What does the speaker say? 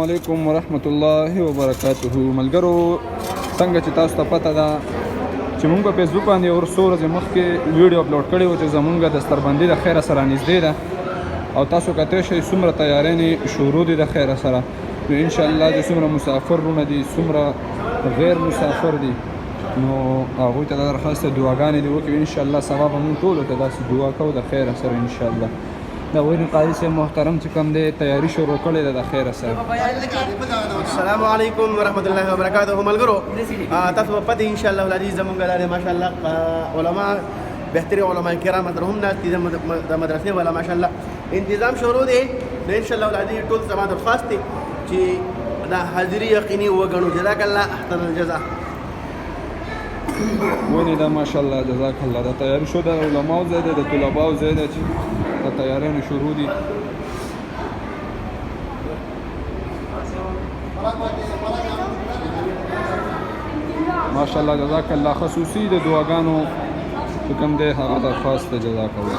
علیکم ورحمت الله وبرکاته. ملګرو څنګه چې تاسو ته پته ده چې موږ په فیسبوک باندې څو ورځې مخکې ویډیو اپلوډ کړی و چې زموږ د ستربندي د خیره سره نږدې ده او تاسو کتلی شئ څومره تیارانې شروع دي د خیره سره. نو انشاءالله چې څومره مسافرونه دي څومره غیر مسافر دي نو هغوی ته دا درخواست ده دعاګانې دې وکړي. انشاءالله سبا به موږ ټولو ته داسې دعا کوو د خیره سره انشاءالله. د وینې قاضي صاحب محترم چې کوم دی تیاری شروع کړې ده د خیره سره. السلام علیکم ورحمت الله وبرکاته. ملګرو تاسو په پته ان شاء الله العزیز زمونږ لاره ماشاء الله علما بهتري علما کرام درهم ناس دي د مدرسې ولا ماشاء الله انتظام شروع دی. ان شاء الله العزیز ټول زما درخواست دی چې دا حاضري یقیني وګڼو. جزاک الله احسن الجزاء. ونې دا ماشاءالله جزاک الله. دا تیاری شو د علماو ځای دی د طلباو ځای دی چې د تیاریانو شروع دي. ماشاءالله جزاک الله. خصوصي د دعاګانو چې کوم دی هغه درخواست دی. جزاک الله.